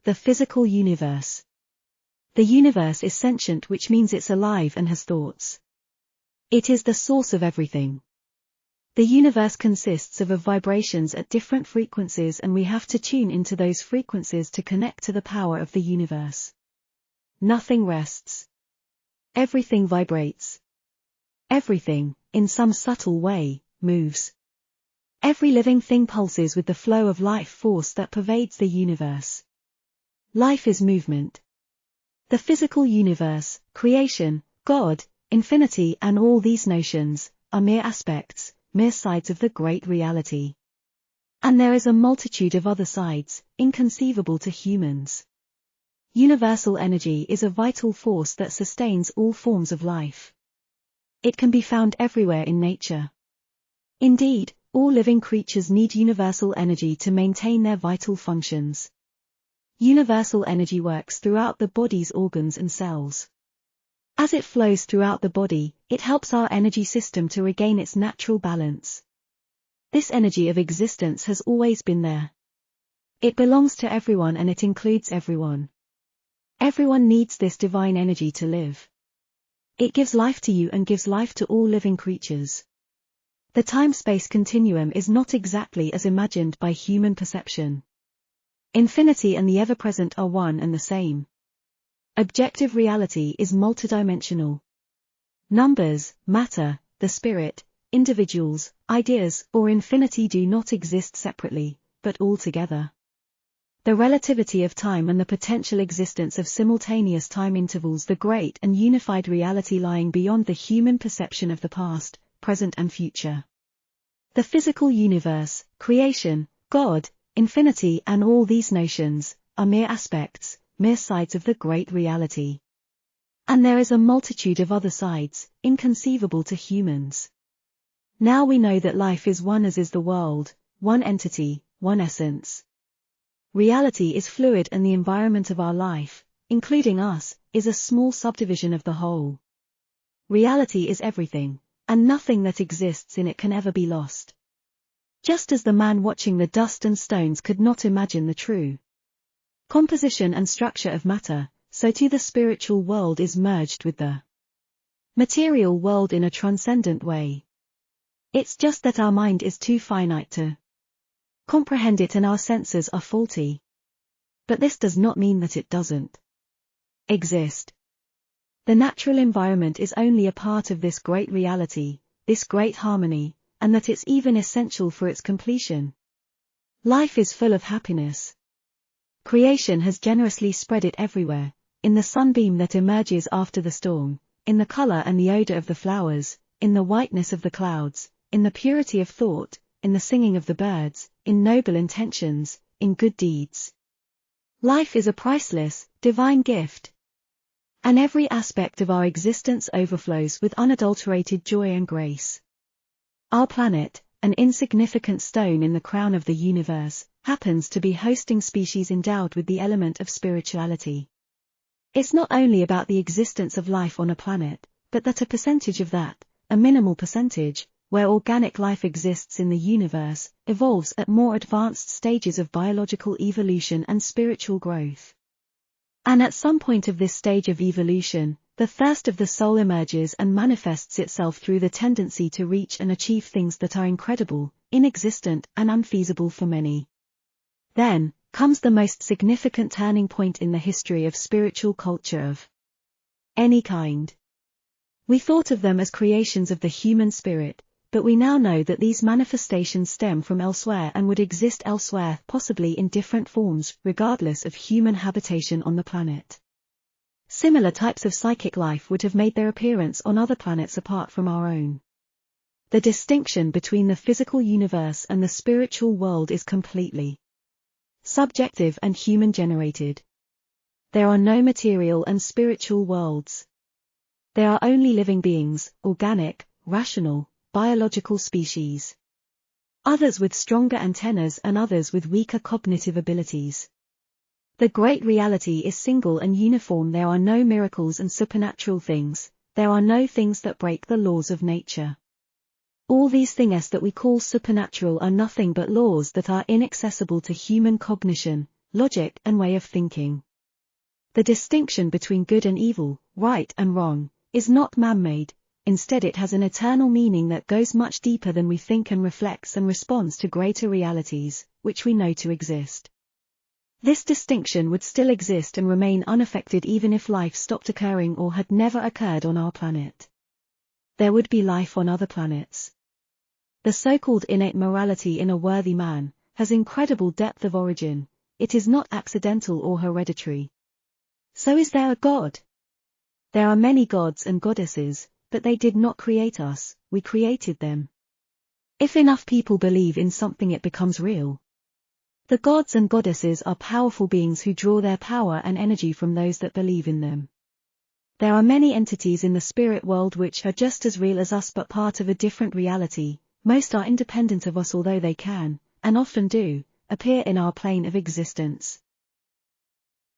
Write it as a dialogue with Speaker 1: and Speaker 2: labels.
Speaker 1: The physical universe. The universe is sentient, which means it's alive and has thoughts. It is the source of everything. The universe consists of vibrations at different frequencies, and we have to tune into those frequencies to connect to the power of the universe. Nothing rests. Everything vibrates. Everything, in some subtle way, moves. Every living thing pulses with the flow of life force that pervades the universe. Life is movement. The physical universe, creation, God, infinity, and all these notions are mere aspects, mere sides of the great reality. And there is a multitude of other sides, inconceivable to humans. Universal energy is a vital force that sustains all forms of life. It can be found everywhere in nature. Indeed, all living creatures need universal energy to maintain their vital functions. Universal energy works throughout the body's organs and cells. As it flows throughout the body, it helps our energy system to regain its natural balance. This energy of existence has always been there. It belongs to everyone, and it includes everyone. Everyone needs this divine energy to live. It gives life to you and gives life to all living creatures. The time-space continuum is not exactly as imagined by human perception. Infinity and the ever-present are one and the same. Objective reality is multidimensional. Numbers, matter, the spirit, individuals, ideas, or infinity do not exist separately, but all together. The relativity of time and the potential existence of simultaneous time intervals, the great and unified reality lying beyond the human perception of the past, present and future. The physical universe, creation, God, infinity, and all these notions are mere aspects, mere sides of the great reality. And there is a multitude of other sides, inconceivable to humans. Now we know that life is one, as is the world, one entity, one essence. Reality is fluid, and the environment of our life, including us, is a small subdivision of the whole. Reality is everything, and nothing that exists in it can ever be lost. Just as the man watching the dust and stones could not imagine the true composition and structure of matter, so too the spiritual world is merged with the material world in a transcendent way. It's just that our mind is too finite to comprehend it, and our senses are faulty. But this does not mean that it doesn't exist. The natural environment is only a part of this great reality, this great harmony, and that it's even essential for its completion. Life is full of happiness. Creation has generously spread it everywhere, in the sunbeam that emerges after the storm, in the color and the odor of the flowers, in the whiteness of the clouds, in the purity of thought, in the singing of the birds, in noble intentions, in good deeds. Life is a priceless, divine gift. And every aspect of our existence overflows with unadulterated joy and grace. Our planet, an insignificant stone in the crown of the universe, happens to be hosting species endowed with the element of spirituality. It's not only about the existence of life on a planet, but that a percentage of that, a minimal percentage, where organic life exists in the universe, evolves at more advanced stages of biological evolution and spiritual growth. And at some point of this stage of evolution, the thirst of the soul emerges and manifests itself through the tendency to reach and achieve things that are incredible, inexistent, and unfeasible for many. Then comes the most significant turning point in the history of spiritual culture of any kind. We thought of them as creations of the human spirit, but we now know that these manifestations stem from elsewhere and would exist elsewhere, possibly in different forms, regardless of human habitation on the planet. Similar types of psychic life would have made their appearance on other planets apart from our own. The distinction between the physical universe and the spiritual world is completely subjective and human-generated. There are no material and spiritual worlds. There are only living beings, organic, rational, biological species. Others with stronger antennas and others with weaker cognitive abilities. The great reality is single and uniform. There are no miracles and supernatural things, there are no things that break the laws of nature. All these things that we call supernatural are nothing but laws that are inaccessible to human cognition, logic and way of thinking. The distinction between good and evil, right and wrong, is not man-made. Instead it has an eternal meaning that goes much deeper than we think and reflects and responds to greater realities, which we know to exist. This distinction would still exist and remain unaffected even if life stopped occurring or had never occurred on our planet. There would be life on other planets. The so-called innate morality in a worthy man has incredible depth of origin. It is not accidental or hereditary. So is there a God? There are many gods and goddesses, but they did not create us, we created them. If enough people believe in something it becomes real. The gods and goddesses are powerful beings who draw their power and energy from those that believe in them. There are many entities in the spirit world which are just as real as us but part of a different reality. Most are independent of us although they can, and often do, appear in our plane of existence.